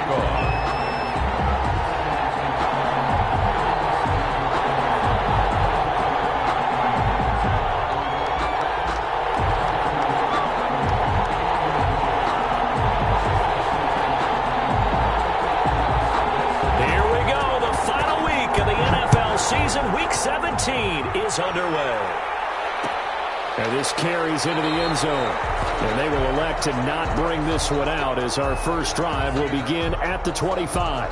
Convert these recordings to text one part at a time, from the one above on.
kickoff. Season Week 17 is underway. And this carries into the end zone. And they will elect to not bring this one out as our first drive will begin at the 25.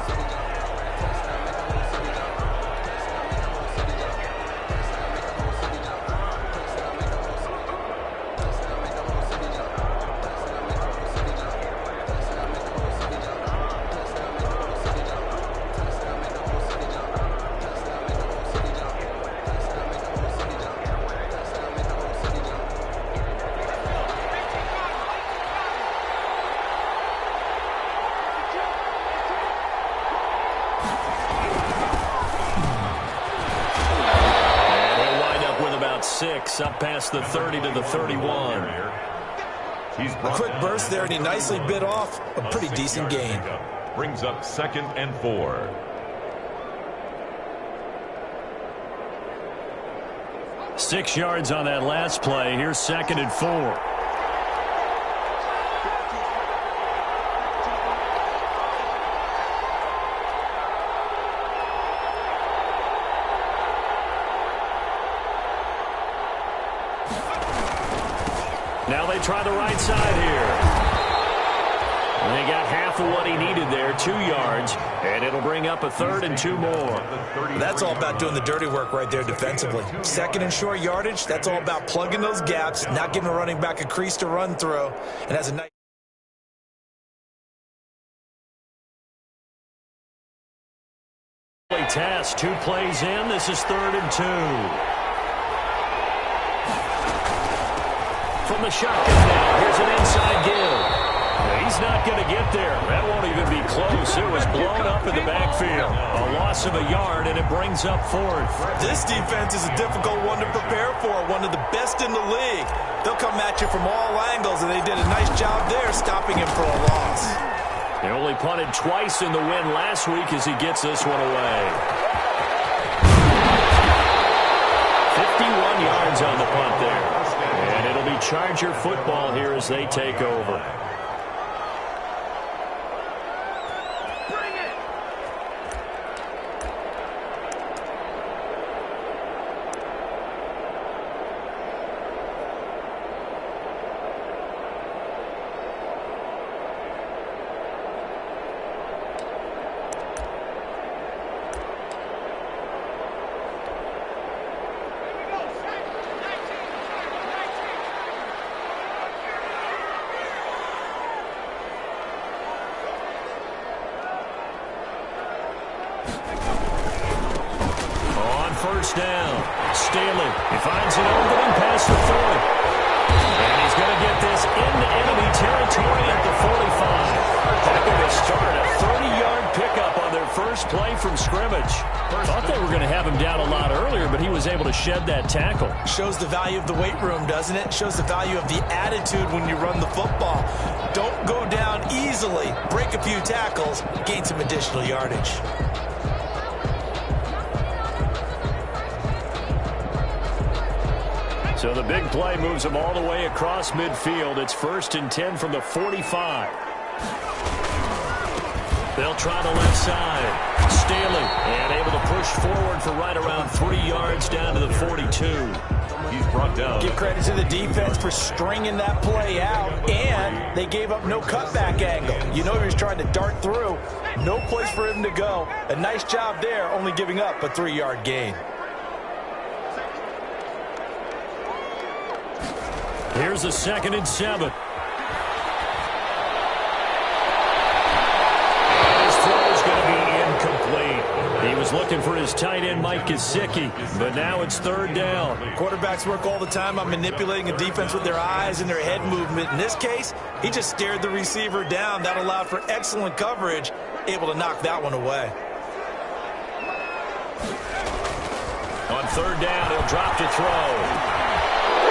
Up past the 30 to the 31. A quick burst there, and he nicely bit off a pretty decent gain. Brings up 2nd and 4. Six yards on that last play. Here's 2nd and 4. Now they try the right side here. And they got half of what he needed there, 2 yards, and it'll bring up a 3rd and 2 more. That's all about doing the dirty work right there defensively. 2nd and short yardage, that's all about plugging those gaps, not giving a running back a crease to run through, and has a nice test. 2 plays in. This is 3rd and 2. From the shotgun now, here's an inside give. He's not going to get there. That won't even be close. It was blown up in the backfield. A loss of a yard, and it brings up 4th. This defense is a difficult one to prepare for, one of the best in the league. They'll come at you from all angles, and they did a nice job there stopping him for a loss. They only punted twice in the win last week as he gets this one away. 51 yards on the punt there. And it'll be Charger football here as they take over. First down. Staley, he finds an opening past the 40. And he's going to get this into enemy territory at the 45. They're going to start a 30-yard pickup on their first play from scrimmage. Thought they were going to have him down a lot earlier, but he was able to shed that tackle. Shows the value of the weight room, doesn't it? Shows the value of the attitude when you run the football. Don't go down easily. Break a few tackles. Gain some additional yardage. So the big play moves them all the way across midfield. It's 1st and 10 from the 45. They'll try the left side. Staley, and able to push forward for right around 3 yards down to the 42. He's brought down. Give credit to the defense for stringing that play out, and they gave up no cutback angle. You know he was trying to dart through. No place for him to go. A nice job there, only giving up a 3-yard gain. Here's a 2nd and 7. His throw is going to be incomplete. He was looking for his tight end, Mike Gesicki, but now it's 3rd down. Quarterbacks work all the time on manipulating a defense with their eyes and their head movement. In this case, he just stared the receiver down. That allowed for excellent coverage, able to knock that one away. On 3rd down, he'll drop to throw.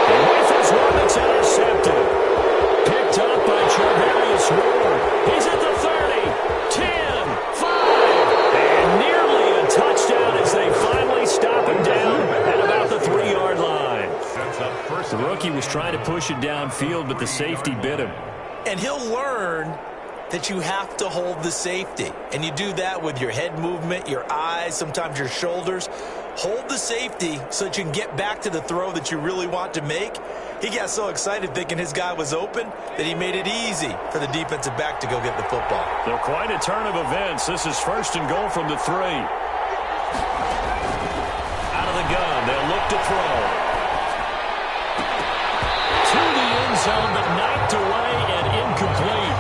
Rifles one that's intercepted. Picked up by Charvarius Ward. He's at the 30, 10, trying to push it downfield, but the safety bit him. And he'll learn that you have to hold the safety. And you do that with your head movement, your eyes, sometimes your shoulders. Hold the safety so that you can get back to the throw that you really want to make. He got so excited thinking his guy was open that he made it easy for the defensive back to go get the football. They're quite a turn of events. This is 1st and goal from the 3. Out of the gun, they'll look to throw. To the end zone, but knocked away and incomplete.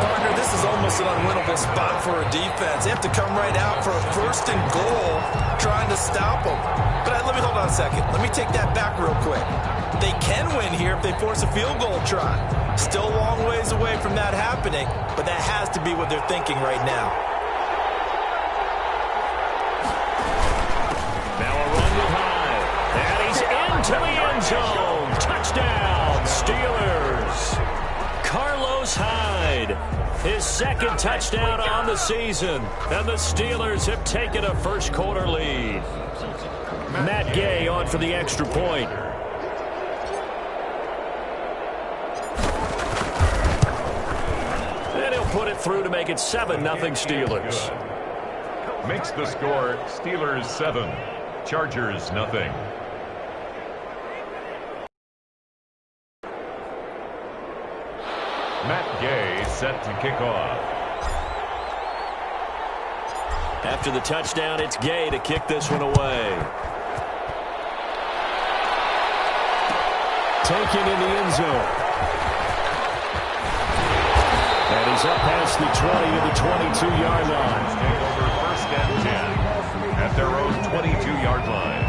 Partner, this is almost an unwinnable spot for a defense. They have to come right out for a 1st and goal trying to stop them. But let me hold on a second. Let me take that back real quick. They can win here if they force a field goal try. Still a long ways away from that happening, but that has to be what they're thinking right now. Now a run with Hyde. And he's into the end zone. Touchdown, Steelers. Carlos Hyde, his 2nd touchdown on the season. And the Steelers have taken a first-quarter lead. Matt Gay on for the extra point. And he'll put it through to make it 7-0 Steelers. Makes the score Steelers 7, Chargers 0. Matt Gay set to kick off. After the touchdown, it's Gay to kick this one away. Taken in the end zone. And he's up past the 20 to the 22-yard line. Take over 1st and 10 at their own 22-yard line.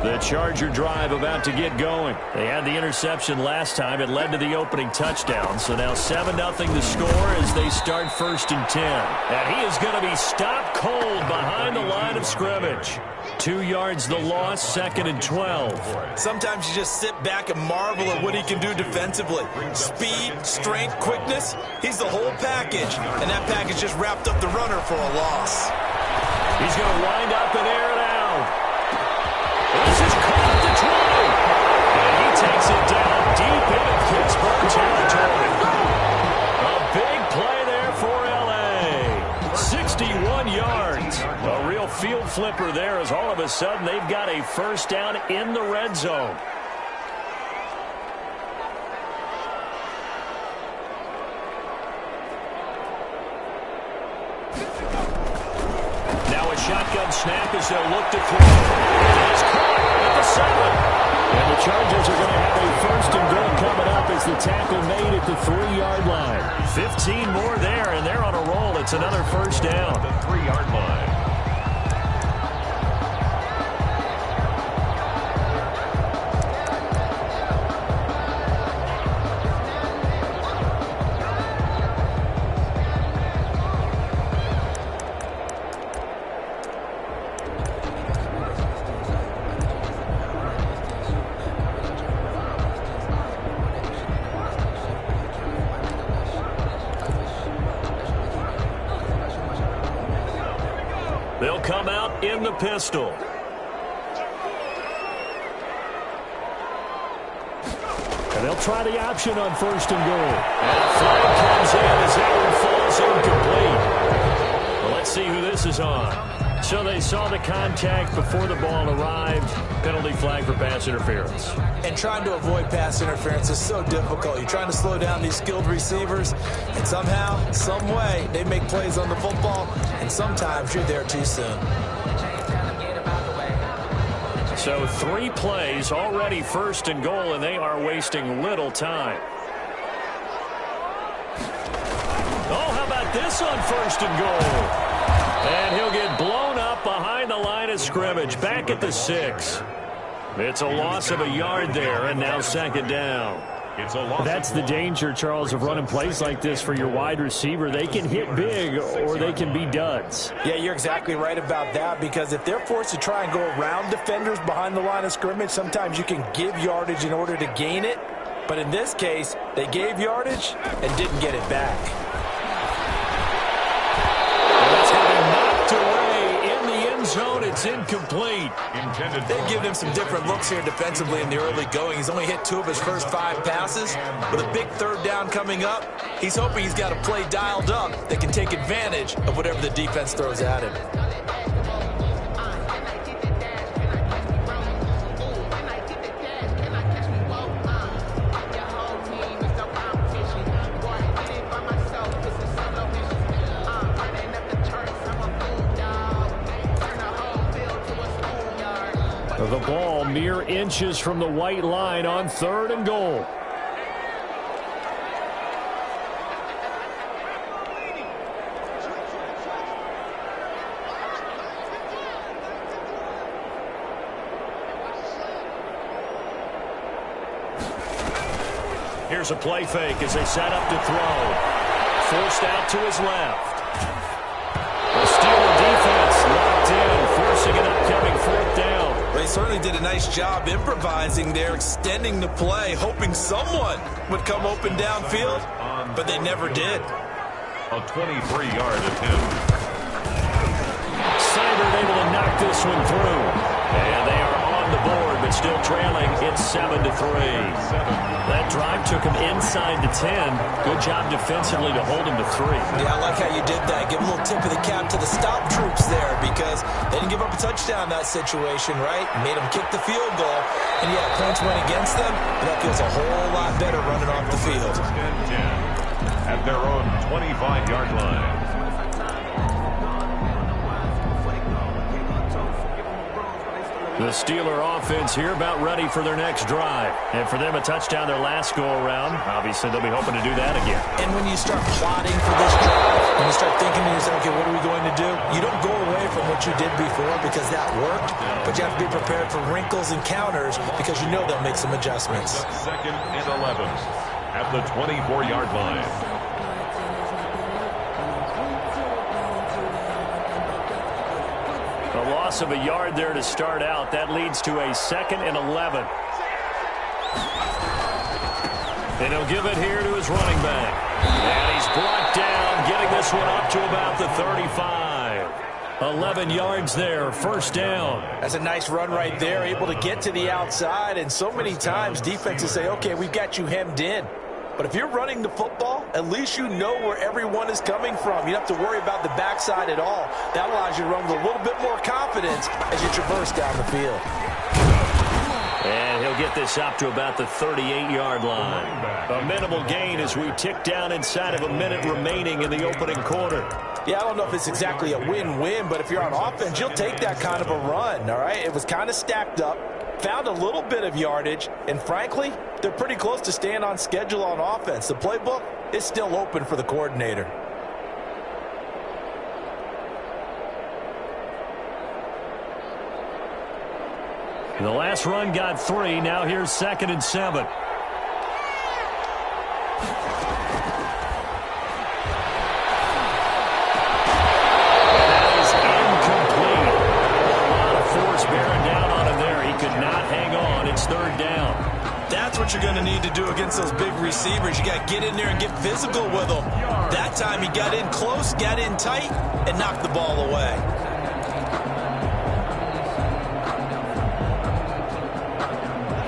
The Charger drive about to get going. They had the interception last time. It led to the opening touchdown. So now 7-0 the score as they start 1st and 10. And he is going to be stopped cold behind the line of scrimmage. 2 yards the loss, 2nd and 12. Sometimes you just sit back and marvel at what he can do defensively. Speed, strength, quickness. He's the whole package. And that package just wrapped up the runner for a loss. He's going to wind up and air it out. This is caught at the 20. And he takes it down deep into Pittsburgh territory. A big play there for L.A. 61 yards. A real field flipper there as all of a sudden they've got a 1st down in the red zone. Now a shotgun snap as they'll look to throw. It is caught at the 7. And the Chargers are going to have a 1st and goal coming up as the tackle made at the 3-yard line. 15 more there, and they're on a roll. It's another 1st down. The 3-yard line. They'll come out in the pistol. And they'll try the option on 1st and goal. And a flag comes in as that one falls incomplete. Well, let's see who this is on. So they saw the contact before the ball arrived. Penalty flag for pass interference. And trying to avoid pass interference is so difficult. You're trying to slow down these skilled receivers, and somehow, some way, they make plays on the football, and sometimes you're there too soon. So 3 plays, already 1st and goal, and they are wasting little time. Oh, how about this on 1st and goal? And he'll get blown up behind the line of scrimmage, back at the 6. It's a loss of a yard there, and now 2nd down. That's the danger, Charles, of running plays like this for your wide receiver. They can hit big or they can be duds. Yeah, you're exactly right about that, because if they're forced to try and go around defenders behind the line of scrimmage, sometimes you can give yardage in order to gain it. But in this case, they gave yardage and didn't get it back. That's going to be knocked away in the end zone. It's incomplete. They've given him some different looks here defensively in the early going. He's only hit 2 of his first 5 passes. With a big third down coming up, he's hoping he's got a play dialed up that can take advantage of whatever the defense throws at him. The ball mere inches from the white line on 3rd and goal. Here's a play fake as they set up to throw. Forced out to his left. The Steeler defense locked in, forcing an upcoming 4th down. They certainly did a nice job improvising there, extending the play, hoping someone would come open downfield, but they never did. A 23-yard attempt. Seibert able to knock this one through. And they are on the board, but still trailing. It's 7-3. That drive took him inside the 10. Good job defensively to hold him to 3. Yeah, I like how you did that. Give a little tip of the cap to the stop troops there because they didn't give up a touchdown in that situation, right? Made them kick the field goal. And, yeah, points went against them, but that feels a whole lot better running off the field. At their own 25-yard line. The Steeler offense here about ready for their next drive. And for them, a touchdown their last go-around. Obviously, they'll be hoping to do that again. And when you start plotting for this drive, when you start thinking to yourself, okay, what are we going to do? You don't go away from what you did before because that worked, but you have to be prepared for wrinkles and counters because you know they'll make some adjustments. 2nd and 11 at the 24-yard line. A loss of a yard there to start out. That leads to a 2nd and 11. And he'll give it here to his running back. And he's brought down, getting this one up to about the 35. 11 yards there, 1st down. That's a nice run right there, able to get to the outside. And so many times defenses say, okay, we've got you hemmed in. But if you're running the football, at least you know where everyone is coming from. You don't have to worry about the backside at all. That allows you to run with a little bit more confidence as you traverse down the field. And he'll get this up to about the 38-yard line. A minimal gain as we tick down inside of a minute remaining in the opening quarter. Yeah, I don't know if it's exactly a win-win, but if you're on offense, you'll take that kind of a run, all right? It was kind of stacked up, found a little bit of yardage, and frankly, they're pretty close to staying on schedule on offense. The playbook is still open for the coordinator. The last run got 3. Now here's 2nd and 7. It's 3rd down. That's what you're going to need to do against those big receivers. You got to get in there and get physical with them. That time he got in close, got in tight, and knocked the ball away.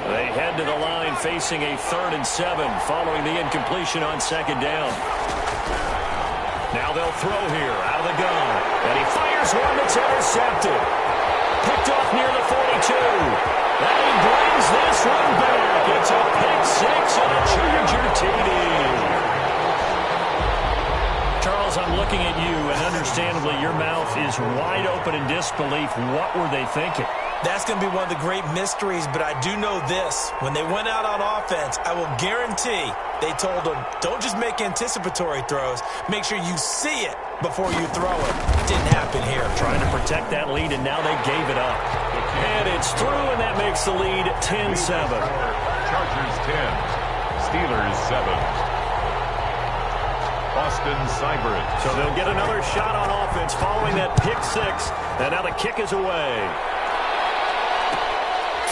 They head to the line facing a 3rd and 7 following the incompletion on 2nd down. Now they'll throw here out of the gun. And he fires one that's intercepted. Picked off near the 42. And he brings this one back. It's a pick 6 and a Charger TD. Charles, I'm looking at you, and understandably, your mouth is wide open in disbelief. What were they thinking? That's going to be one of the great mysteries, but I do know this. When they went out on offense, I will guarantee they told them, don't just make anticipatory throws. Make sure you see it before you throw it. It didn't happen here. Trying to protect that lead, and now they gave it up. And it's through, and that makes the lead 10-7. Chargers 10, Steelers 7. Austin Seibert. So they'll get another shot on offense following that pick 6, and now the kick is away.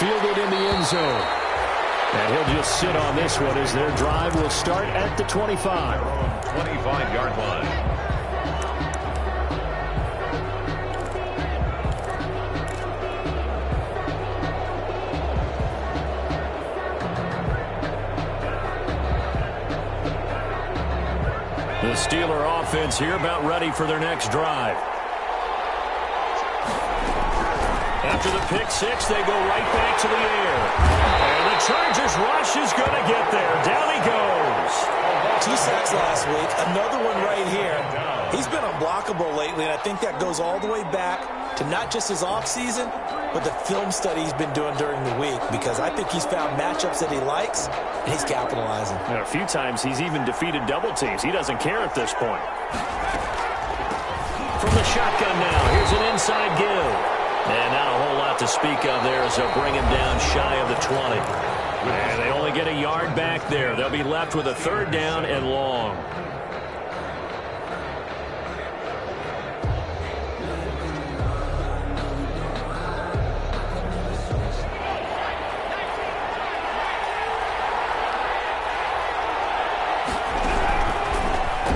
Fielded in the end zone. And he'll just sit on this one as their drive will start at the 25. 25-yard line. The Steeler offense here about ready for their next drive. After the pick six, they go right back to the air. And the Chargers rush is going to get there. Down he goes. 2 sacks last week. Another one right here. He's been unblockable lately, and I think that goes all the way back to not just his offseason, but the film study he's been doing during the week, because I think he's found matchups that he likes, and he's capitalizing. And a few times he's even defeated double teams. He doesn't care at this point. From the shotgun now, here's an inside give. And not a whole lot to speak of there as they'll bring him down shy of the 20. And they only get a yard back there. They'll be left with a third down and long.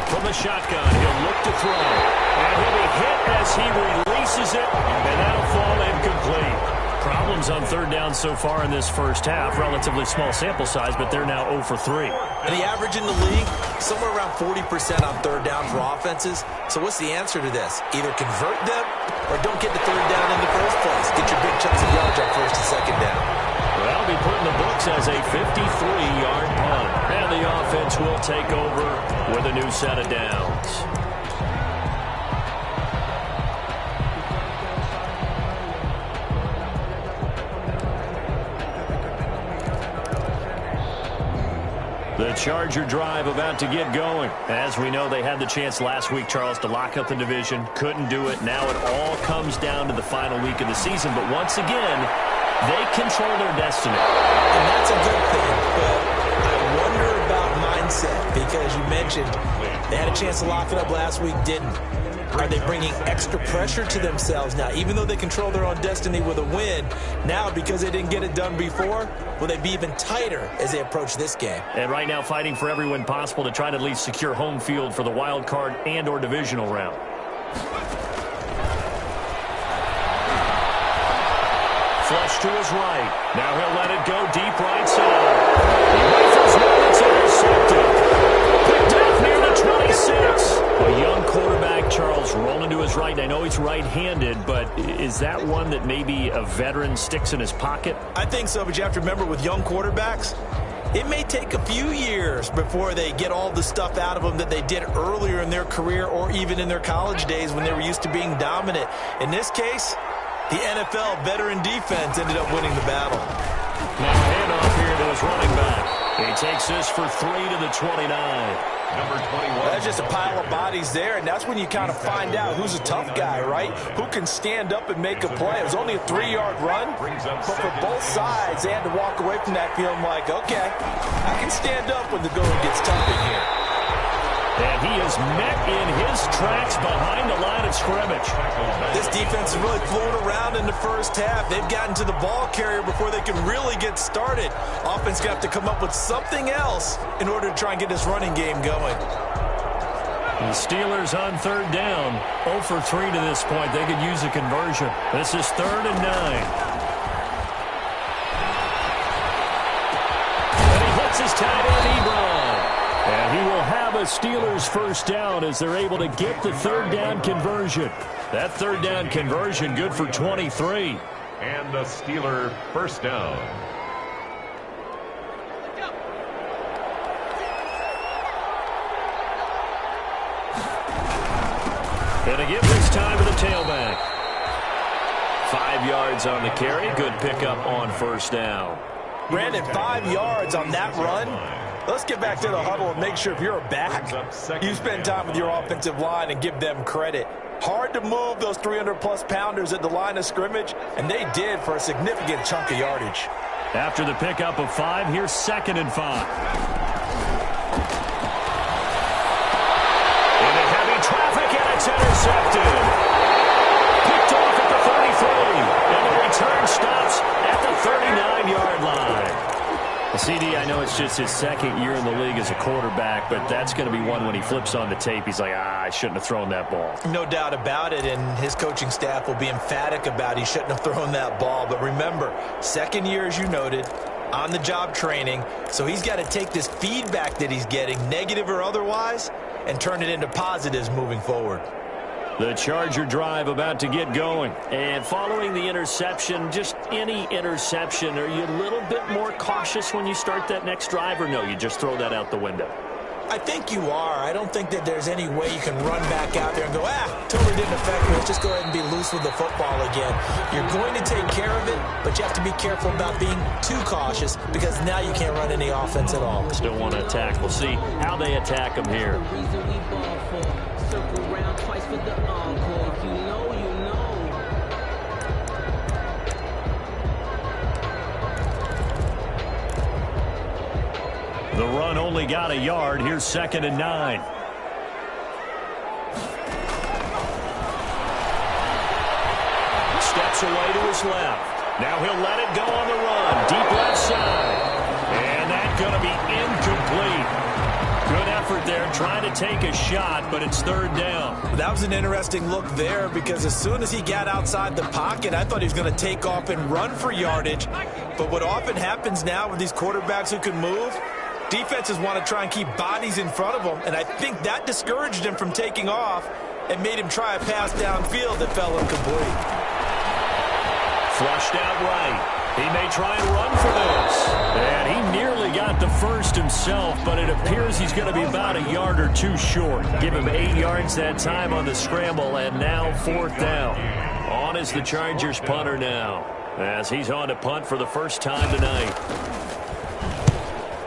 From the shotgun, he'll look to throw. And he'll be hit as he releases it, and that'll fall incomplete. Problems on third down so far in this first half. Relatively small sample size, but they're now 0 for 3. And the average in the league, somewhere around 40% on third down for offenses. So what's the answer to this? Either convert them or don't get the third down in the first place. Get your big chunks of yards on first and second down. Well, that'll be put in the books as a 53-yard punt. And the offense will take over with a new set of downs. The Charger drive about to get going. As we know, they had the chance last week, Charles, to lock up the division. Couldn't do it. Now it all comes down to the final week of the season. But once again, they control their destiny. And that's a good thing. But I wonder about mindset, because you mentioned they had a chance to lock it up last week, didn't. Are they bringing extra pressure to themselves now? Even though they control their own destiny with a win, now because they didn't get it done before, will they be even tighter as they approach this game? And right now fighting for every win possible to try to at least secure home field for the wild card and or divisional round. Flush to his right. Now he'll let it go deep right side. He rifles one, it's intercepted. Picked up near the 26. A young quarterback, Charles, rolling to his right. And I know he's right-handed, but is that one that maybe a veteran sticks in his pocket? I think so, but you have to remember with young quarterbacks, it may take a few years before they get all the stuff out of them that they did earlier in their career or even in their college days when they were used to being dominant. In this case, the NFL veteran defense ended up winning the battle. Now handoff here to his running back. He takes this for 3 to the 29. Number 21. That's just a pile of bodies there, and that's when you kind of find out who's a tough guy, right? Who can stand up and make a play. It was only a 3-yard run, but for both sides, they had to walk away from that feeling like, okay, I can stand up when the going gets tough in here. And he is met in his tracks behind the line of scrimmage. This defense is really flown around in the first half. They've gotten to the ball carrier before they can really get started. Offense going to have to come up with something else in order to try and get this running game going. The Steelers on third down, 0 for 3 to this point. They could use a conversion. This is 3rd and 9. And he hits his tight end, Ebron. And he will have a Steelers first down as they're able to get the third down conversion. That third down conversion good for 23. And the Steeler first down. And a give this time to the tailback. 5 yards on the carry. Good pickup on first down. Brandon, 5 yards on that run. Let's get back to the huddle and make sure if you're a back, you spend time with your offensive line and give them credit. Hard to move those 300-plus pounders at the line of scrimmage, and they did for a significant chunk of yardage. After the pickup of 5, here's 2nd and 5. Into heavy traffic, and it's intercepted. Picked off at the 33, and the return stops at the 39-yard line. CD, I know it's just his second year in the league as a quarterback, but that's going to be one when he flips on the tape. He's like, I shouldn't have thrown that ball. No doubt about it, and his coaching staff will be emphatic about he shouldn't have thrown that ball. But remember, second year, as you noted, on-the-job training, so he's got to take this feedback that he's getting, negative or otherwise, and turn it into positives moving forward. The Charger drive about to get going. And following the interception, just any interception, are you a little bit more cautious when you start that next drive, or no, you just throw that out the window? I think you are. I don't think that there's any way you can run back out there and go, totally didn't affect me. Let's just go ahead and be loose with the football again. You're going to take care of it, but you have to be careful about being too cautious because now you can't run any offense at all. Still want to attack. We'll see how they attack him here. The run only got a yard. Here's 2nd and 9. Steps away to his left. Now he'll let it go on the run. Deep left side. And that's going to be incomplete. Good effort there, trying to take a shot, but it's 3rd down. That was an interesting look there because as soon as he got outside the pocket, I thought he was going to take off and run for yardage. But what often happens now with these quarterbacks who can move, defenses want to try and keep bodies in front of them, and I think that discouraged him from taking off and made him try a pass downfield that fell incomplete. Flushed out right. He may try and run for this. And he nearly got the first himself, but it appears he's going to be about a yard or two short. Give him 8 yards that time on the scramble, and now 4th down. On is the Chargers punter now, as he's on to punt for the first time tonight.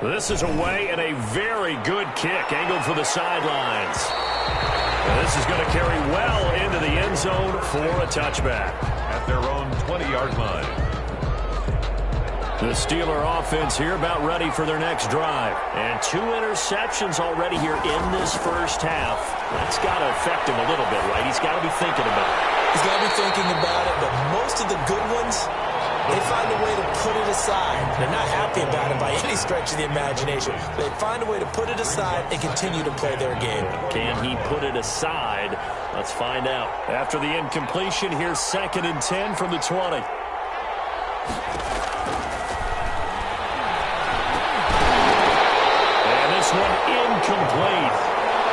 This is away, and a very good kick angled for the sidelines. And this is going to carry well into the end zone for a touchback. At their own 20-yard line. The Steeler offense here about ready for their next drive. And 2 interceptions already here in this first half. That's got to affect him a little bit, right? He's got to be thinking about it. He's got to be thinking about it, but most of the good ones, they find a way to put it aside. They're not happy about it by any stretch of the imagination. They find a way to put it aside and continue to play their game. Can he put it aside? Let's find out. After the incompletion, here's 2nd and 10 from the 20. One incomplete.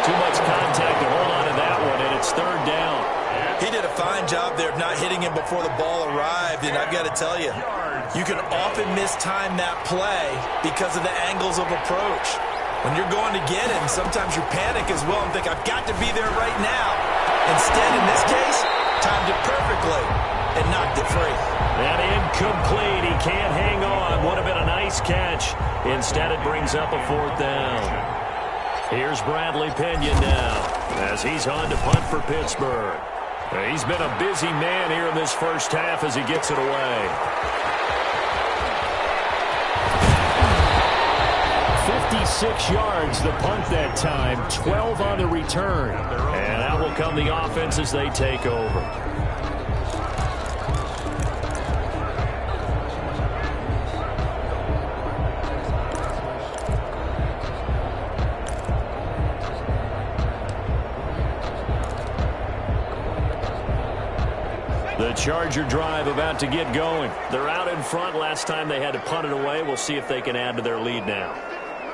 Too much contact to hold on to that one, and it's 3rd down. He did a fine job there of not hitting him before the ball arrived, and I've got to tell you, you can often mistime that play because of the angles of approach. When you're going to get him, sometimes you panic as well and think, I've got to be there right now. Instead, in this case, timed it perfectly and knocked it free. That incomplete. He can't hang on. Would have been a nice catch. Instead, it brings up a 4th down. Here's Bradley Pinion now as he's on to punt for Pittsburgh. He's been a busy man here in this first half as he gets it away. 56 yards the punt that time, 12 on the return. And out will come the offense as they take over. The Charger drive about to get going. They're out in front. Last time they had to punt it away. We'll see if they can add to their lead now.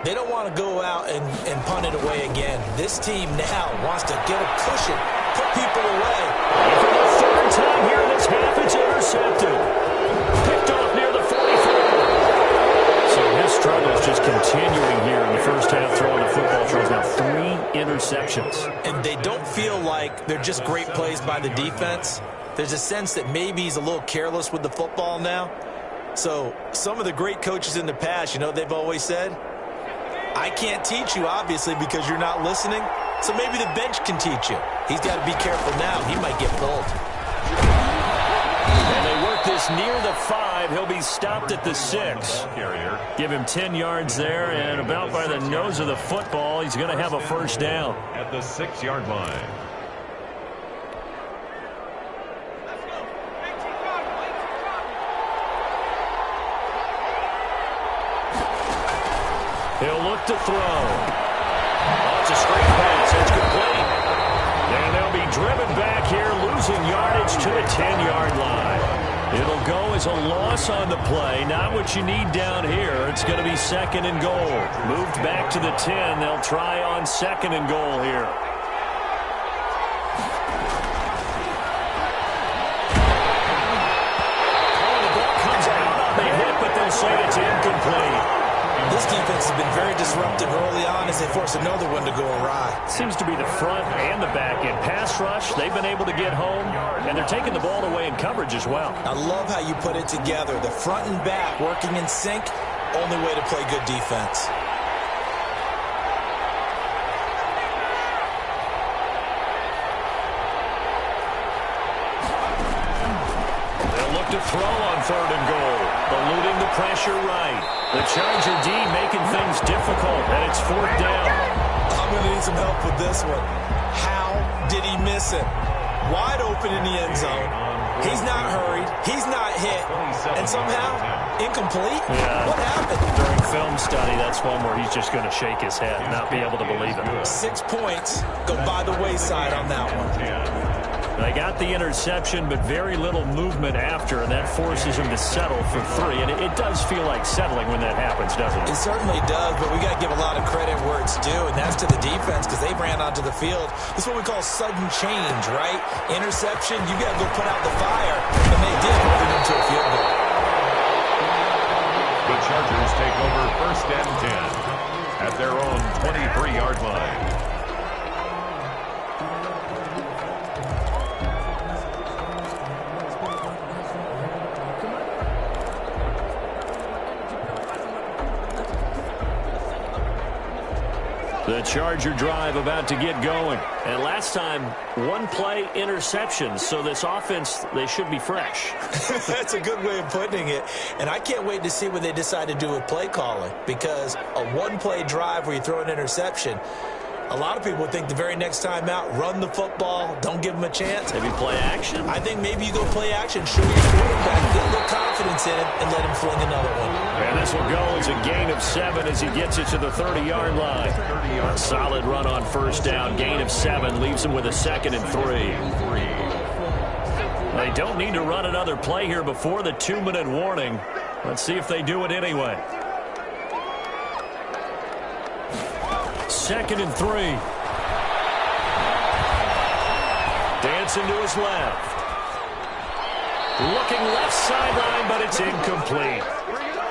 They don't want to go out and punt it away again. This team now wants to get a cushion, put people away. And for the 3rd time here in this half, it's intercepted. Picked off near the 44. So his struggle is just continuing here in the first half, throwing the football. Throws now 3 interceptions. And they don't feel like they're just great plays by the defense. There's a sense that maybe he's a little careless with the football now. So some of the great coaches in the past, you know, they've always said, I can't teach you, obviously, because you're not listening. So maybe the bench can teach you. He's got to be careful now. He might get pulled. And they work this near the 5. He'll be stopped at the 6. Give him 10 yards there, and about by the nose of the football, he's going to have a 1st down. At the 6-yard line. He'll look to throw. Oh, it's a straight pass. It's complete. And they'll be driven back here, losing yardage to the 10-yard line. It'll go as a loss on the play. Not what you need down here. It's going to be 2nd and goal. Moved back to the 10. They'll try on 2nd and goal here. Say it's incomplete. This defense has been very disruptive early on as they force another one to go awry. Seems to be the front and the back end. Pass rush, they've been able to get home, and they're taking the ball away in coverage as well. I love how you put it together. The front and back working in sync, only way to play good defense. They'll look to throw on 3rd and goal. Eluding the pressure right. The Charger D making things difficult, and it's 4th down. I'm going to need some help with this one. How did he miss it? Wide open in the end zone. He's not hurried. He's not hit. And somehow, incomplete? Yeah. What happened? During film study, that's one where he's just going to shake his head, not be able to believe it. 6 points go by the wayside on that one. They got the interception, but very little movement after, and that forces him to settle for 3. And it does feel like settling when that happens, doesn't it? It certainly does, but we got to give a lot of credit where it's due, and that's to the defense because they ran onto the field. This is what we call sudden change, right? Interception, you got to go put out the fire, and they did, moving into a field goal. The Chargers take over 1st and 10 at their own 23-yard line. The Charger drive about to get going. And last time, 1-play interception. So this offense, they should be fresh. That's a good way of putting it. And I can't wait to see what they decide to do with play calling. Because a 1-play drive where you throw an interception, a lot of people would think the very next time out, run the football, don't give them a chance. Maybe play action? I think maybe you go play action, show your quarterback, get a little confidence in it, and let him fling another one. And this will go as a gain of 7 as he gets it to the 30-yard line. A solid run on 1st down. Gain of 7 leaves him with a 2nd and 3. They don't need to run another play here before the 2-minute warning. Let's see if they do it anyway. 2nd and 3. Dancing to his left. Looking left sideline, but it's incomplete.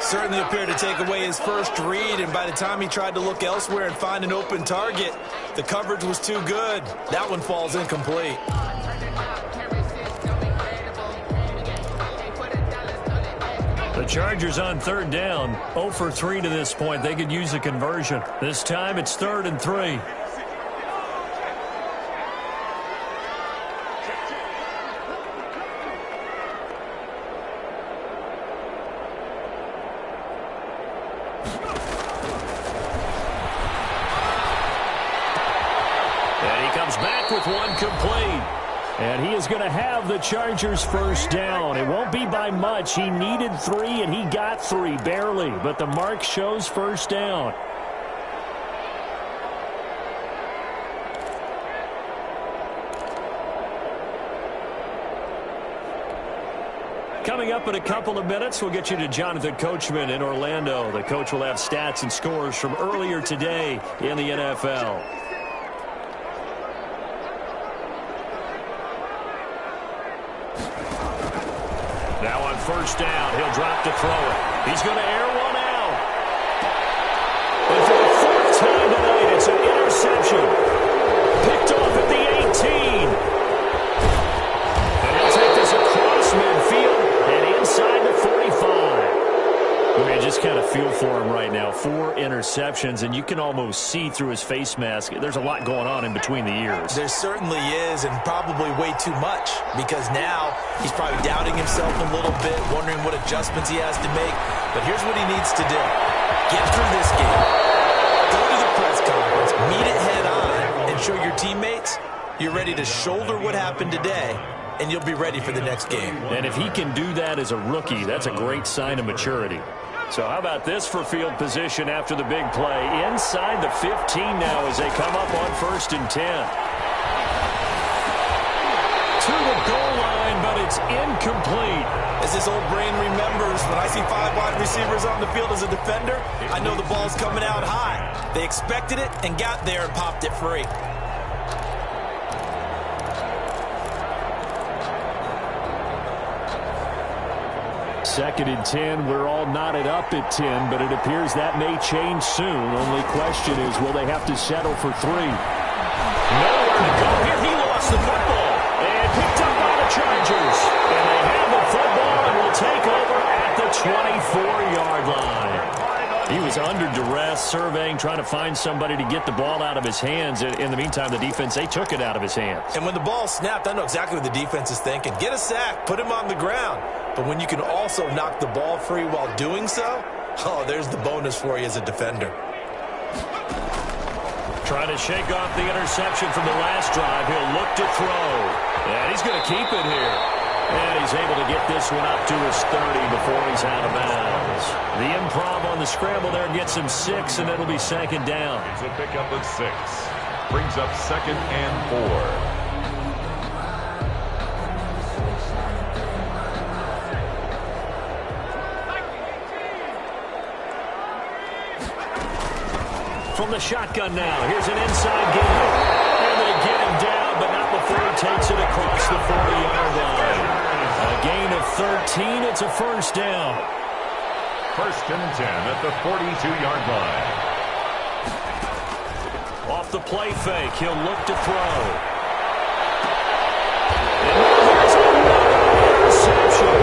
Certainly appeared to take away his first read, and by the time he tried to look elsewhere and find an open target, the coverage was too good. That one falls incomplete. The Chargers on 3rd down, 0 for 3 to this point. They could use a conversion. This time it's 3rd and 3. And he comes back with one complete. And he is going to have the Chargers 1st down. It won't be by much. He needed 3, and he got 3, barely. But the mark shows 1st down. Coming up in a couple of minutes, we'll get you to Jonathan Coachman in Orlando. The coach will have stats and scores from earlier today in the NFL. Now on 1st down, he'll drop to throw it. He's going to air one out. And for the 4th time tonight, it's an interception. Picked off at the 18. And he'll take this across midfield and inside the 45. I mean, just kind of feel for him right now. 4 interceptions, and you can almost see through his face mask. There's a lot going on in between the ears. There certainly is, and probably way too much, because now he's probably doubting himself a little bit, wondering what adjustments he has to make. But here's what he needs to do. Get through this game. Go to the press conference, meet it head on, and show your teammates you're ready to shoulder what happened today, and you'll be ready for the next game. And if he can do that as a rookie, that's a great sign of maturity. So how about this for field position after the big play? Inside the 15 now as they come up on 1st and 10. To the goal line, but it's incomplete. As this old brain remembers, when I see 5 wide receivers on the field as a defender, I know the ball's coming out high. They expected it and got there and popped it free. Second and 10, we're all knotted up at 10, but it appears that may change soon. Only question is, will they have to settle for 3? Nowhere to go here. He lost the football and picked up by the Chargers. And they have the football and will take over at the 24-yard line. He was under duress, surveying, trying to find somebody to get the ball out of his hands. In the meantime, the defense, they took it out of his hands. And when the ball snapped, I know exactly what the defense is thinking. Get a sack, put him on the ground. But when you can also knock the ball free while doing so, oh, there's the bonus for you as a defender. Trying to shake off the interception from the last drive. He'll look to throw. And he's going to keep it here. And he's able to get this one up to his 30 before he's out of bounds. The improv on the scramble there gets him 6, and it'll be 2nd down. It's a pickup of 6. Brings up 2nd and 4. From the shotgun now. Here's an inside game. And they get him down, but not before he takes it across the 40-yard line. A gain of 13. It's a 1st down. 1st and 10 at the 42-yard line. Off the play fake. He'll look to throw. And here's another interception.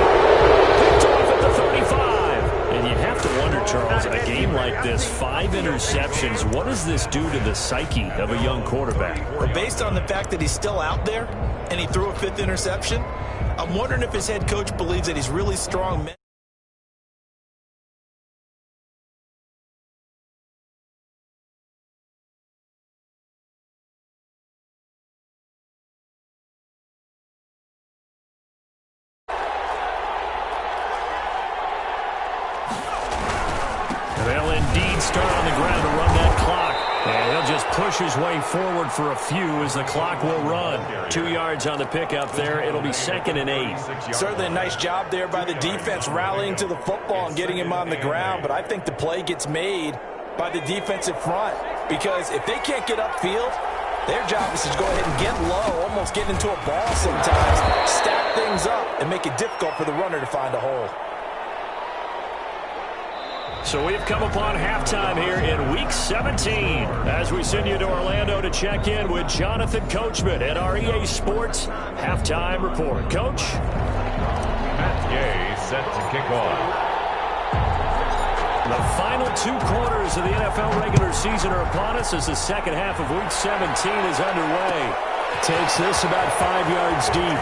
Picked off at the 35. And you have to wonder, Charles, a game like this, 5 interceptions, what does this do to the psyche of a young quarterback? Well, based on the fact that he's still out there and he threw a 5th interception, I'm wondering if his head coach believes that he's really strong. They'll indeed start on the ground to run that clock. And he'll just push his way forward for a few as the clock will run. 2 yards on the pickup there. It'll be 2nd and 8. Certainly a nice job there by the defense rallying to the football and getting him on the ground. But I think the play gets made by the defensive front. Because if they can't get upfield, their job is to go ahead and get low, almost get into a ball sometimes, stack things up, and make it difficult for the runner to find a hole. So we've come upon halftime here in Week 17 as we send you to Orlando to check in with Jonathan Coachman at our EA Sports Halftime Report. Coach? Matt Gay set to kick off. The final 2 quarters of the NFL regular season are upon us as the second half of Week 17 is underway. Takes this about 5 yards deep.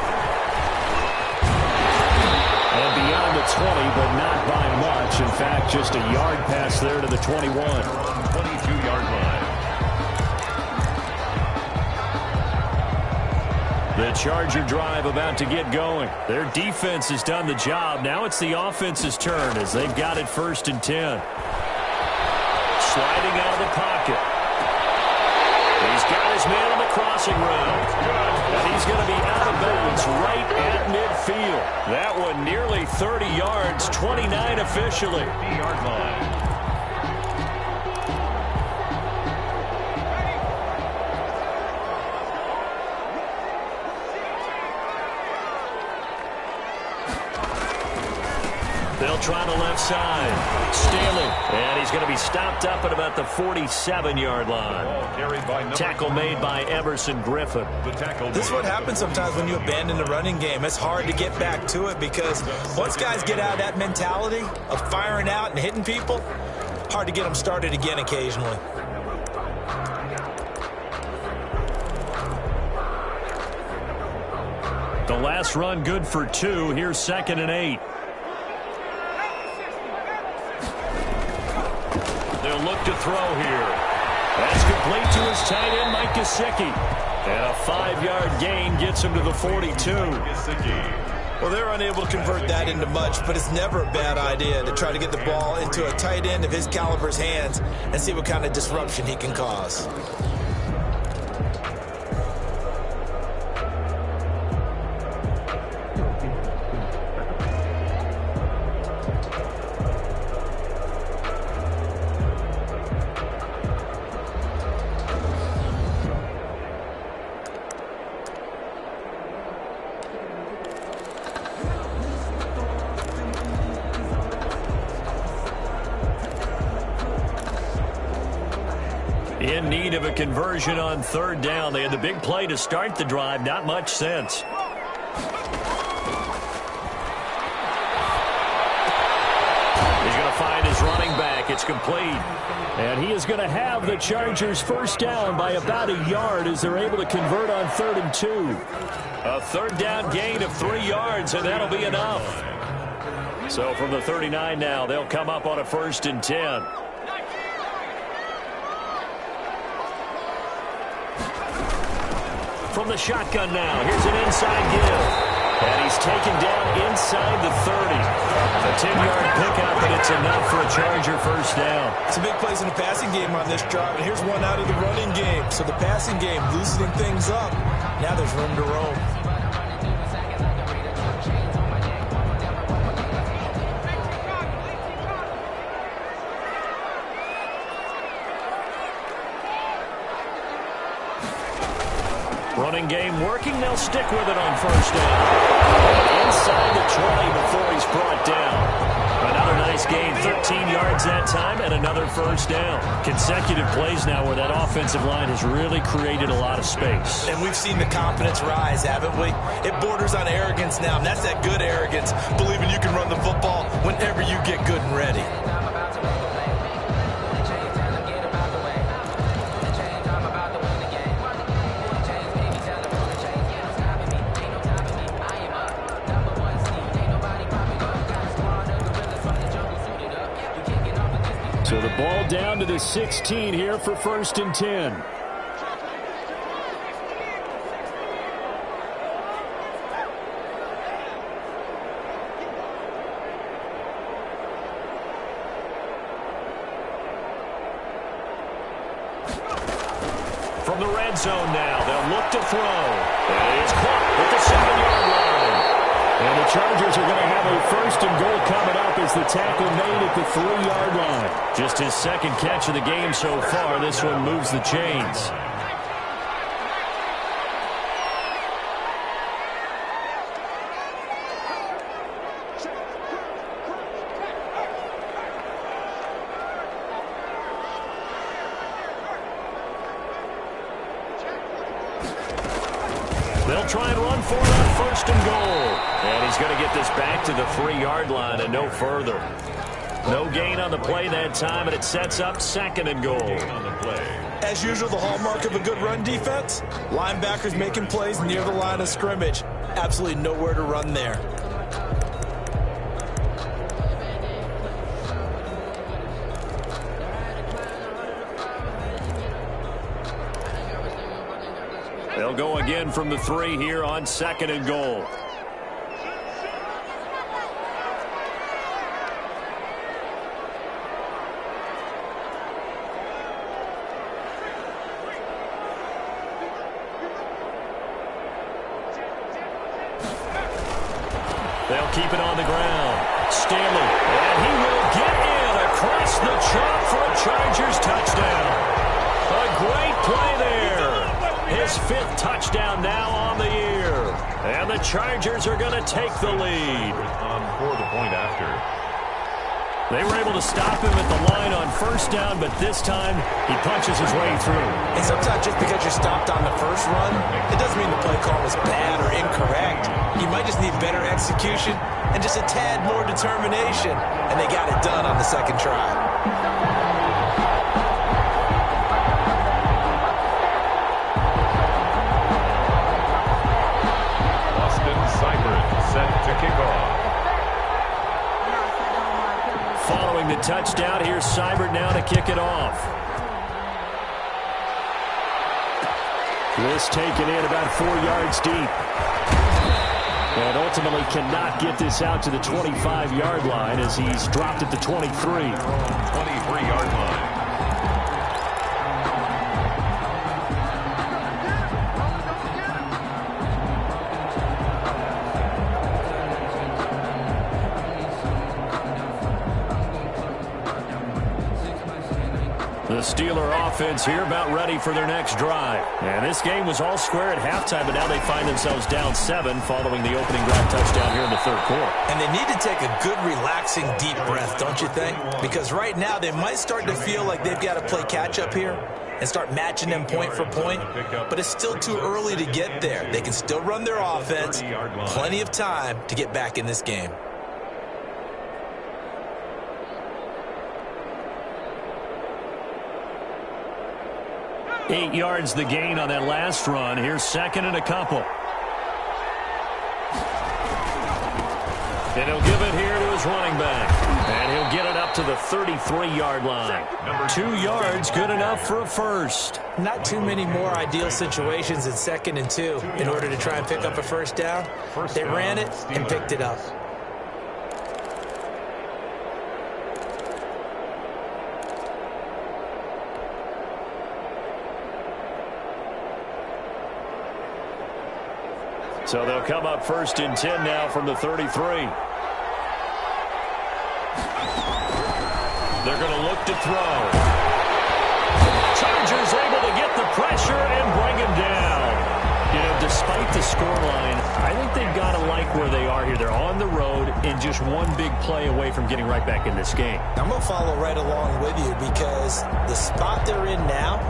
And beyond the 20, but not by much. In fact, just a yard pass there to the 21. 22-yard line. The Charger drive about to get going. Their defense has done the job. Now it's the offense's turn as they've got it 1st and 10. Sliding out of the pocket. He's got his man on the crossing route. And he's going to be out of bounds right at midfield. That one nearly 30 yards, 29 officially. 50-yard line. They'll try the left side. Staley. And he's going to be stopped up at about the 47-yard line. Tackle made by Emerson Griffin. This is what happens sometimes when you abandon the running game. It's hard to get back to it because once guys get out of that mentality of firing out and hitting people, hard to get them started again occasionally. The last run good for 2. Here's 2nd and 8. They'll look to throw here. That's complete to his tight end, Mike Gesicki. And a 5-yard gain gets him to the 42. Well, they're unable to convert that into much, but it's never a bad idea to try to get the ball into a tight end of his caliber's hands and see what kind of disruption he can cause. In need of a conversion on third down. They had the big play to start the drive. Not much sense. He's going to find his running back. It's complete. And he is going to have the Chargers first down by about a yard as they're able to convert on 3rd and 2. A third down gain of 3 yards, and that'll be enough. So from the 39 now, they'll come up on a 1st and 10. From the shotgun now, here's an inside give. And he's taken down inside the 30. A 10-yard pickup, and it's enough for a Charger first down. It's a big place in the passing game on this drive, and here's one out of the running game. So the passing game loosening things up. Now there's room to roam. Running game working. They'll stick with it on 1st down. Inside the 20 before he's brought down. Another nice gain, 13 yards that time, and another 1st down. Consecutive plays now where that offensive line has really created a lot of space. And we've seen the confidence rise, haven't we? It borders on arrogance now, and that's that good arrogance, believing you can run the football whenever you get good and ready. So the ball down to the 16 here for 1st and 10. From the red zone now, they'll look to throw. And it's caught at the 7-yard line. And the Chargers are going to have a 1st and goal coming up as the tackle made at the 3-yard line. Just his 2nd catch of the game so far. This one moves the chains. They'll try and run for it on 1st and goal. And he's going to get this back to the 3-yard line and no further. No gain on the play that time, and it sets up 2nd and goal. As usual, the hallmark of a good run defense, linebackers making plays near the line of scrimmage. Absolutely nowhere to run there. They'll go again from the 3 here on 2nd and goal. They'll keep it on the ground. Stanley, and he will get in across the chalk for a Chargers touchdown. A great play there. His 5th touchdown now on the year. And the Chargers are going to take the lead. For the point after. They were able to stop him at the line on 1st down, but this time he punches his way through. And sometimes just because you're stopped on the first run, it doesn't mean the play call was bad or incorrect. You might just need better execution and just a tad more determination. And they got it done on the 2nd try. Set to kick off. Following the touchdown, here's Seibert now to kick it off. This taken in about 4 yards deep. And ultimately cannot get this out to the 25-yard line as he's dropped at the 23. 23-yard line. The Steeler offense here about ready for their next drive. And this game was all square at halftime, but now they find themselves down 7 following the opening drive touchdown here in the third quarter. And they need to take a good, relaxing, deep breath, don't you think? Because right now they might start to feel like they've got to play catch-up here and start matching them point for point. But it's still too early to get there. They can still run their offense. Plenty of time to get back in this game. 8 yards the gain on that last run. Here's second and a couple. And he'll give it here to his running back. And he'll get it up to the 33-yard line. 2 yards, good enough for a first. Not too many more ideal situations in 2nd and 2 in order to try and pick up a first down. They ran it and picked it up. So they'll come up 1st and 10 now from the 33. They're going to look to throw. Chargers able to get the pressure and bring him down. You know, despite the scoreline, I think they've got to like where they are here. They're on the road and just one big play away from getting right back in this game. I'm going to follow right along with you because the spot they're in now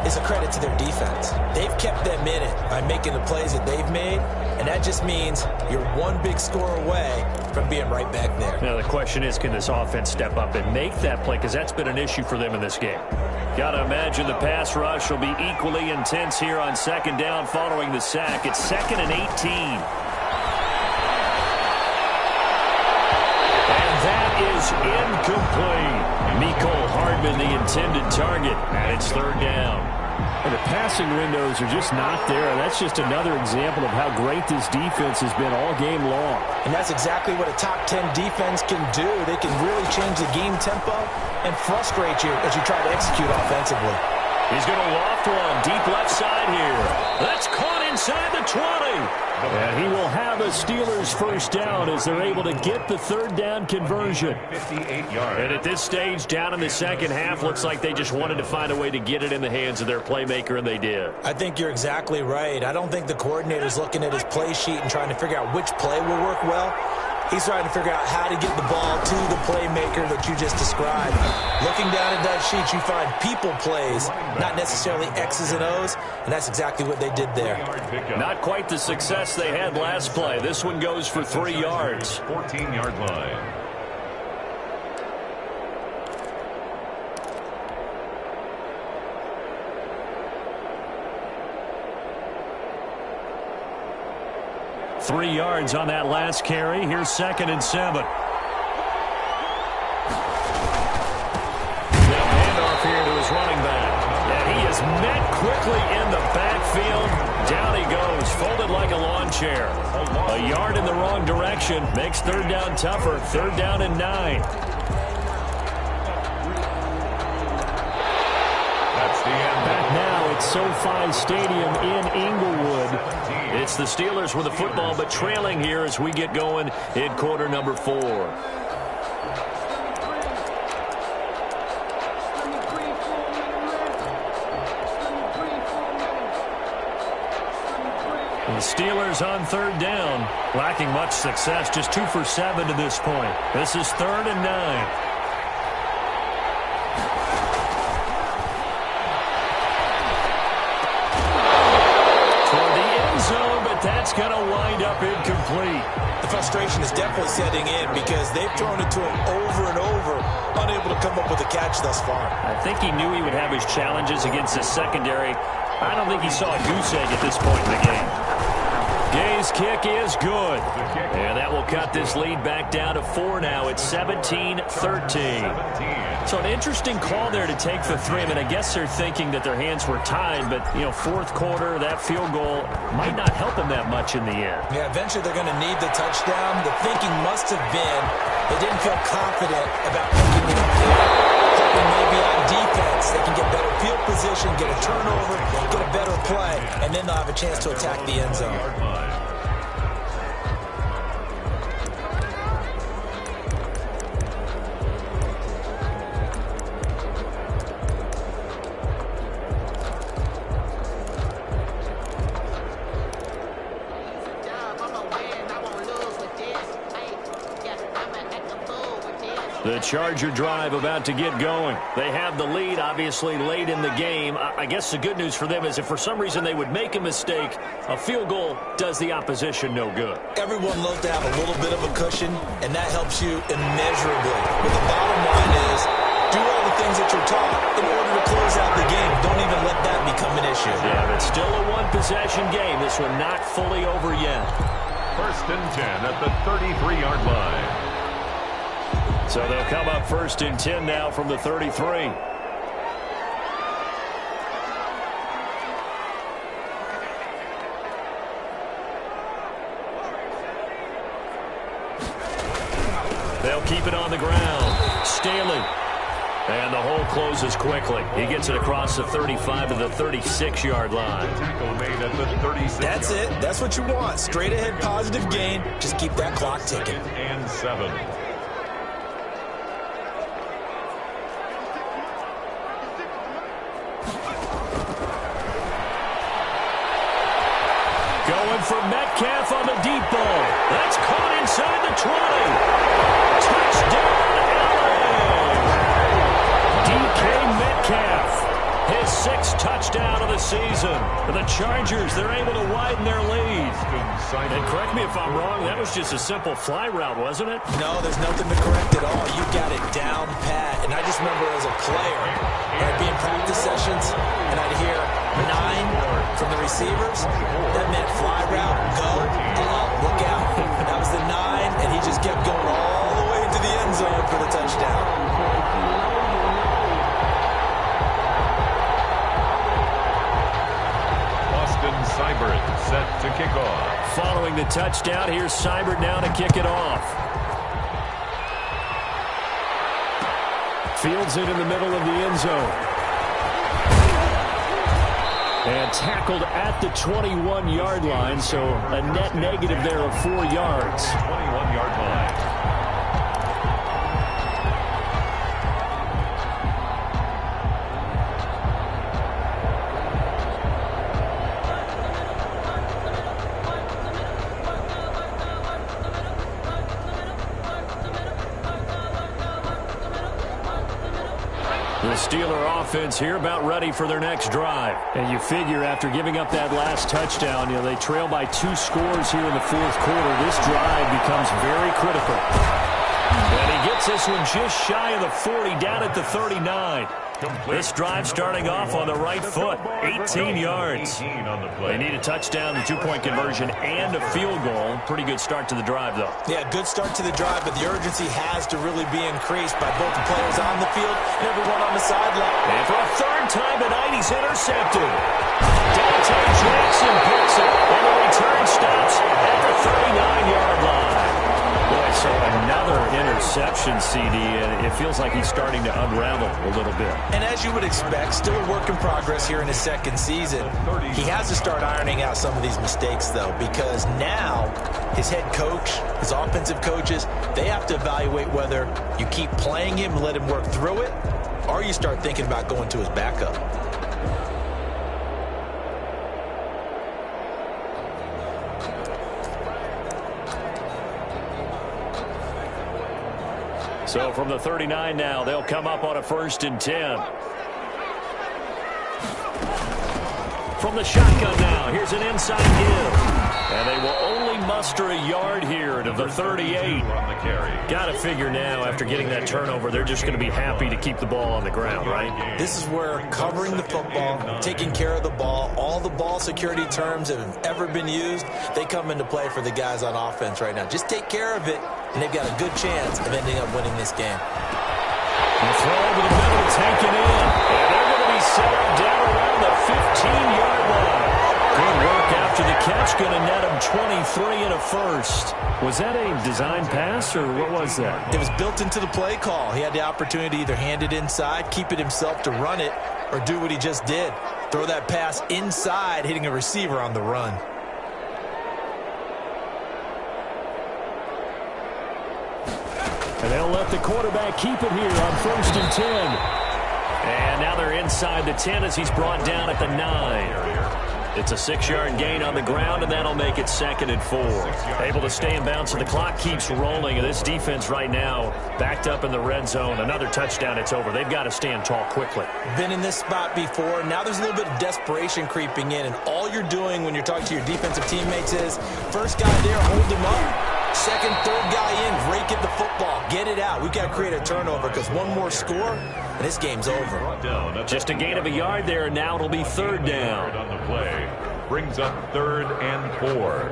is a credit to their defense. They've kept them in it by making the plays that they've made, and that just means you're one big score away from being right back there. Now the question is, can this offense step up and make that play? Because that's been an issue for them in this game. Got to imagine the pass rush will be equally intense here on 2nd down following the sack. It's 2nd and 18. And that is incomplete. Mecole Hardman, the intended target, and it's 3rd down. And the passing windows are just not there. That's just another example of how great this defense has been all game long. And that's exactly what a top 10 defense can do. They can really change the game tempo and frustrate you as you try to execute offensively. He's going to loft one deep left side here. That's caught inside the 20. And he will have a Steelers first down as they're able to get the 3rd down conversion. 58 yards. And at this stage, down in the second half, looks like they just wanted to find a way to get it in the hands of their playmaker, and they did. I think you're exactly right. I don't think the coordinator's looking at his play sheet and trying to figure out which play will work well. He's trying to figure out how to get the ball to the playmaker that you just described. Looking down at that sheet, you find people plays, not necessarily X's and O's, and that's exactly what they did there. Not quite the success they had last play. This one goes for 3 yards. 14-yard line. Three yards on that last carry. Here's 2nd and 7. Now handoff here to his running back. And he is met quickly in the backfield. Down he goes, folded like a lawn chair. A yard in the wrong direction makes 3rd down tougher. 3rd down and 9. That's the end. Back now at SoFi Stadium in Inglewood. It's the Steelers with the football, but trailing here as we get going in quarter number 4. The Steelers on 3rd down, lacking much success, just 2 for 7 to this point. This is 3rd and 9. That's going to wind up incomplete. The frustration is definitely setting in because they've thrown it to him over and over, unable to come up with a catch thus far. I think he knew he would have his challenges against his secondary. I don't think he saw a goose egg at this point in the game. Gay's kick is good. And that will cut this lead back down to 4 now. It's 17-13. So an interesting call there to take the 3. I mean, I guess they're thinking that their hands were tied, but, you know, fourth quarter, that field goal might not help them that much in the end. Yeah, eventually they're going to need the touchdown. The thinking must have been they didn't feel confident about making it there. Hoping maybe on defense they can get better field position, get a turnover, get a better play, and then they'll have a chance to attack the end zone. The Charger drive about to get going. They have the lead, obviously, late in the game. I guess the good news for them is if for some reason they would make a mistake, a field goal does the opposition no good. Everyone loves to have a little bit of a cushion, and that helps you immeasurably. But the bottom line is, do all the things that you're taught in order to close out the game. Don't even let that become an issue. Yeah, but still a one-possession game. This one not fully over yet. 1st and 10 at the 33-yard line. So they'll come up 1st and 10 now from the 33. They'll keep it on the ground. Staley. And the hole closes quickly. He gets it across the 35 to the 36-yard line. Tackle made at the 36. That's it. That's what you want. Straight ahead positive gain. Just keep that clock ticking. And 7. Going for Metcalf on the deep ball. That's caught inside the 20. Touchdown, LA! DK Metcalf, his 6th touchdown of the season. For the Chargers, they're able to widen their lead. And correct me if I'm wrong, that was just a simple fly route, wasn't it? No, there's nothing to correct at all. You got it down pat. And I just remember as a player, I'd be in practice sessions, and I'd hear 9 from the receivers. That meant fly route, go, look out. That was the 9, and he just kept going all the way into the end zone for the touchdown. Seibert set to kick off. Following the touchdown, here's Seibert now to kick it off. Fields it in the middle of the end zone. And tackled at the 21-yard line, so a net negative there of 4 yards. 21-yard line. The Steeler offense here about ready for their next drive. And you figure after giving up that last touchdown, you know, they trail by 2 scores here in the 4th quarter. This drive becomes very critical. And he gets this one just shy of the 40, down at the 39. This drive starting off on the right foot, 18 yards. They need a touchdown, the 2-point conversion, and a field goal. Pretty good start to the drive, though. Yeah, good start to the drive, but the urgency has to really be increased by both the players on the field and everyone on the sideline. And for a 3rd time tonight, he's intercepted. Dante Jackson picks it, and the return stops at the 39-yard line. Boy, so another interception, CD, and it feels like he's starting to unravel a little bit. And as you would expect, still a work in progress here in his 2nd season. He has to start ironing out some of these mistakes, though, because now his head coach, his offensive coaches, they have to evaluate whether you keep playing him and let him work through it, or you start thinking about going to his backup. So from the 39 now, they'll come up on a 1st and 10. From the shotgun now, here's an inside give. And they will only barely muster a yard here to the 38. On the carry. Got to figure now, after getting that turnover, they're just going to be happy to keep the ball on the ground, right? This is where covering the football, taking care of the ball, all the ball security terms that have ever been used, they come into play for the guys on offense right now. Just take care of it, and they've got a good chance of ending up winning this game. The throw over the middle, taken in. And they're going to be set up down around the 15-yard line. Good work after the catch. Going to net him 23 and a first. Was that a design pass, or what was that? It was built into the play call. He had the opportunity to either hand it inside, keep it himself to run it, or do what he just did. Throw that pass inside, hitting a receiver on the run. And they'll let the quarterback keep it here on 1st and 10. And now they're inside the 10 as he's brought down at the 9. It's a 6-yard gain on the ground, and that'll make it 2nd and 4. Able to stay in bounds, and the clock keeps rolling. And this defense right now backed up in the red zone. Another touchdown, it's over. They've got to stand tall quickly. Been in this spot before. Now there's a little bit of desperation creeping in, and all you're doing when you're talking to your defensive teammates is, first guy there, hold him up. Second, third guy in, rake at the football. Get it out. We've got to create a turnover because one more score, and this game's over. Just a gain of a yard there, and now it'll be 3rd down. On the play. Brings up 3rd and 4.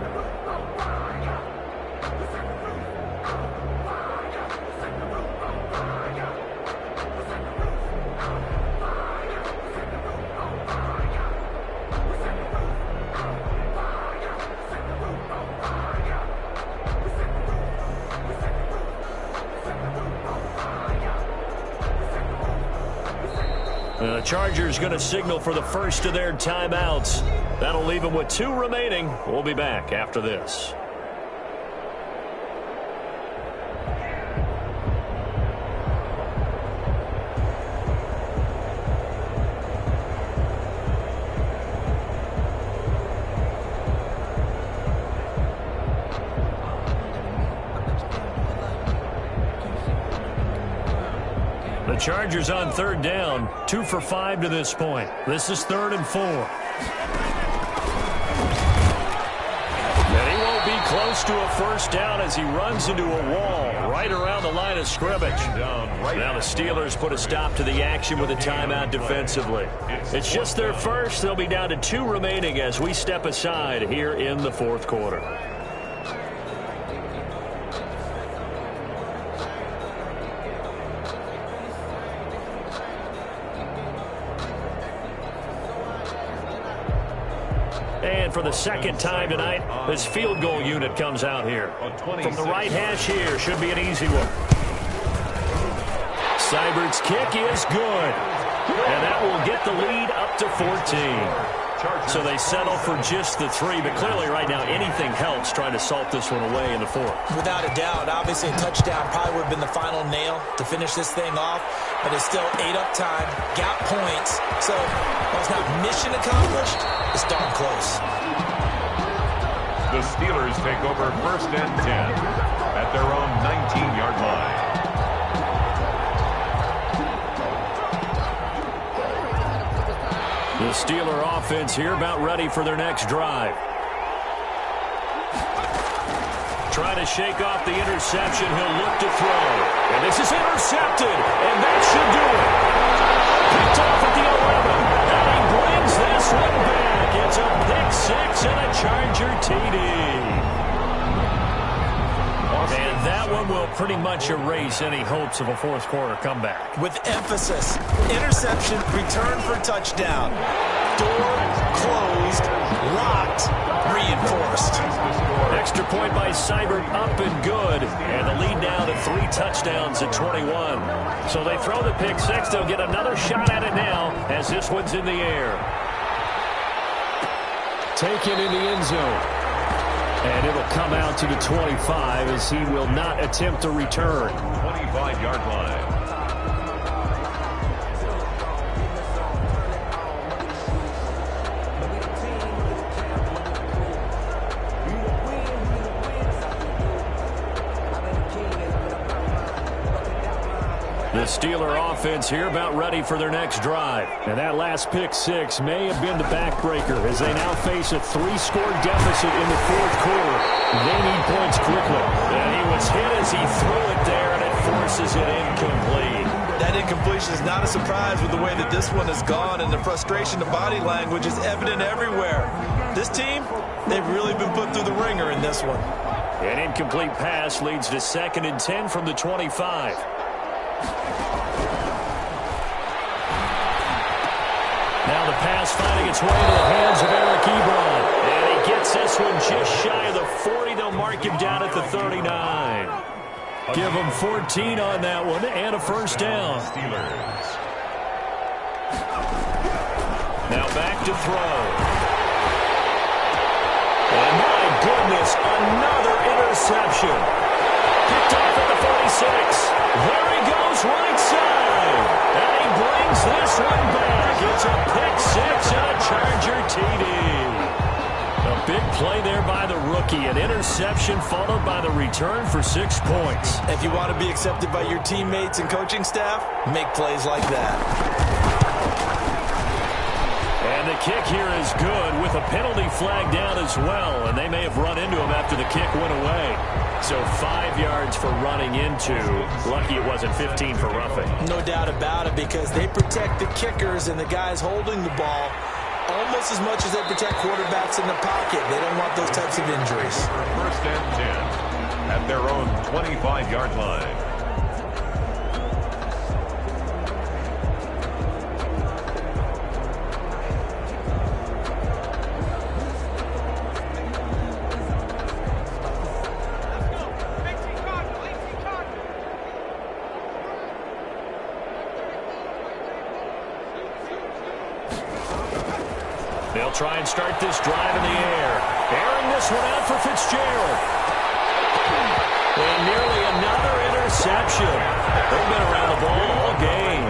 The Chargers going to signal for the first of their timeouts. That'll leave them with 2 remaining. We'll be back after this. The Chargers on 3rd down, 2 for 5 to this point. This is 3rd and 4. And he won't be close to a first down as he runs into a wall right around the line of scrimmage. Now the Steelers put a stop to the action with a timeout defensively. It's just their first. They'll be down to 2 remaining as we step aside here in the 4th quarter. And for the second time tonight, this field goal unit comes out here. From the right hash here, should be an easy one. Seibert's kick is good. And that will get the lead up to 14. So they settle for just the 3, but clearly right now anything helps trying to salt this one away in the 4th. Without a doubt, obviously a touchdown probably would have been the final nail to finish this thing off, but it's still 8 up time, got points, so while it's not mission accomplished, it's darn close. The Steelers take over 1st and 10 at their own 19-yard line. The Steeler offense here about ready for their next drive. Try to shake off the interception. He'll look to throw. And this is intercepted. And that should do it. Picked off at the 11. And he brings this one back. It's a pick 6 and a Charger TD. And that one will pretty much erase any hopes of a 4th quarter comeback. With emphasis, interception, return for touchdown. Door closed, locked, reinforced. Extra point by Seibert, up and good. And the lead now to 3 touchdowns at 21. So they throw the pick 6. They'll get another shot at it now as this one's in the air. Taken in the end zone. And it'll come out to the 25 as he will not attempt a return. 25-yard line. The Steeler offense here about ready for their next drive. And that last pick six may have been the backbreaker as they now face a 3-score deficit in the fourth quarter. They need points quickly. And he was hit as he threw it there, and it forces it incomplete. That incompletion is not a surprise with the way that this one has gone, and the frustration, the body language is evident everywhere. This team, they've really been put through the ringer in this one. An incomplete pass leads to 2nd and 10 from the 25. Now the pass finding its way to the hands of Eric Ebron. And he gets this one just shy of the 40. They'll mark him down at the 39. Give him 14 on that one and a first down. Steelers. Now back to throw. And my goodness, another interception. Picked off at the 46. There he goes right side. And he brings this one back. It's a pick six and a Charger TD. A big play there by the rookie. An interception followed by the return for 6 points. If you want to be accepted by your teammates and coaching staff, make plays like that. And the kick here is good with a penalty flag down as well. And they may have run into him after the kick went away. So 5 yards for running into. Lucky it wasn't 15 for roughing. No doubt about it, because they protect the kickers and the guys holding the ball almost as much as they protect quarterbacks in the pocket. They don't want those types of injuries. 1st and 10 at their own 25-yard line. They'll try and start this drive in the air. Airing this one out for Fitzgerald. And nearly another interception. They've been around the ball all game.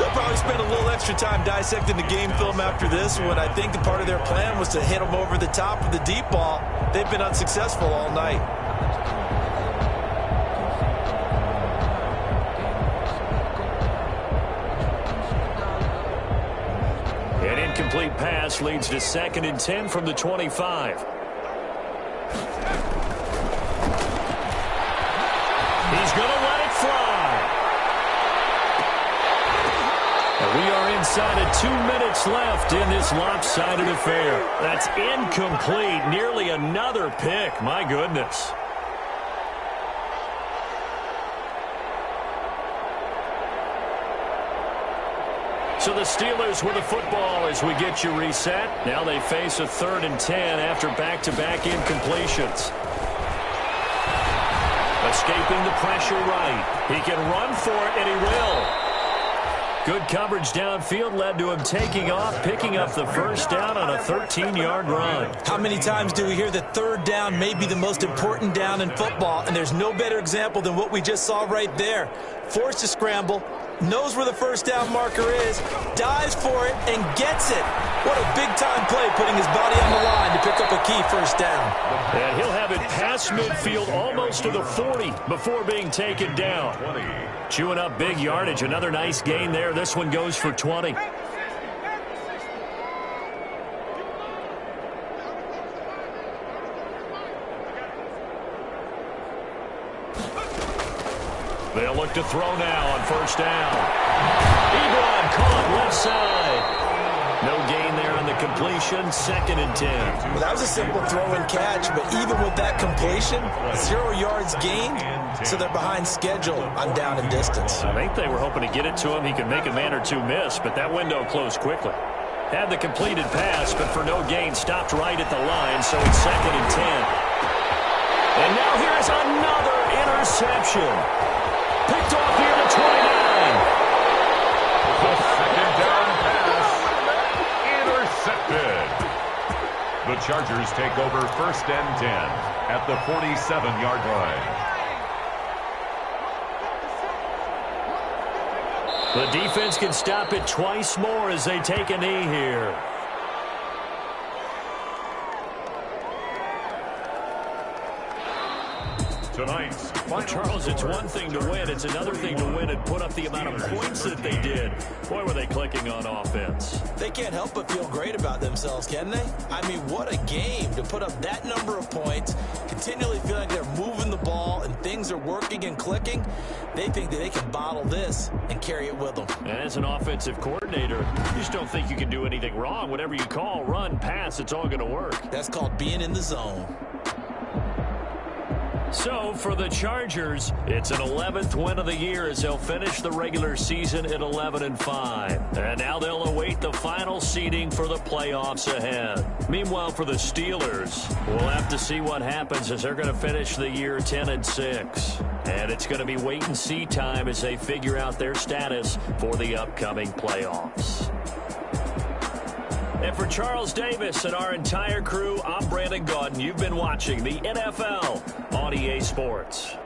They'll probably spend a little extra time dissecting the game film after this one. I think the part of their plan was to hit them over the top of the deep ball. They've been unsuccessful all night. An incomplete pass leads to 2nd and 10 from the 25. He's going to let it fly. And we are inside of 2 minutes left in this lopsided affair. That's incomplete. Nearly another pick. My goodness. So the Steelers with the football as we get you reset. Now they face a 3rd and 10 after back-to-back incompletions. Escaping the pressure right. He can run for it, and he will. Good coverage downfield led to him taking off, picking up the first down on a 13-yard run. How many times do we hear that 3rd down may be the most important down in football? And there's no better example than what we just saw right there. Forced to scramble, knows where the first down marker is, dives for it, and gets it. What a big-time play, putting his body on the line to pick up a key first down. And he'll have it past midfield almost to the 40 before being taken down. Chewing up big yardage. Another nice gain there. This one goes for 20. They'll look to throw now on first down. Ebron caught left side. No gain there on the completion. 2nd and 10. Well, that was a simple throw and catch, but even with that completion, 0 yards gained, so they're behind schedule on down and distance. I think they were hoping to get it to him. He could make a man or two miss, but that window closed quickly. Had the completed pass, but for no gain, stopped right at the line, so it's 2nd and 10. And now here's another interception. Picked off here at 29. The 2nd down pass intercepted. The Chargers take over 1st and 10 at the 47-yard line. The defense can stop it twice more as they take a knee here. Tonight's final Charles, it's one thing to win. It's another thing to win and put up the amount of points that they did. Boy, were they clicking on offense. They can't help but feel great about themselves, can they? I mean, what a game to put up that number of points, continually feel like they're moving the ball and things are working and clicking. They think that they can bottle this and carry it with them. And as an offensive coordinator, you just don't think you can do anything wrong. Whatever you call, run, pass, it's all going to work. That's called being in the zone. So, for the Chargers, it's an 11th win of the year as they'll finish the regular season at 11-5. And now they'll await the final seeding for the playoffs ahead. Meanwhile, for the Steelers, we'll have to see what happens as they're going to finish the year 10-6. And it's going to be wait-and-see time as they figure out their status for the upcoming playoffs. And for Charles Davis and our entire crew, I'm Brandon Gaudin. You've been watching the NFL on EA Sports.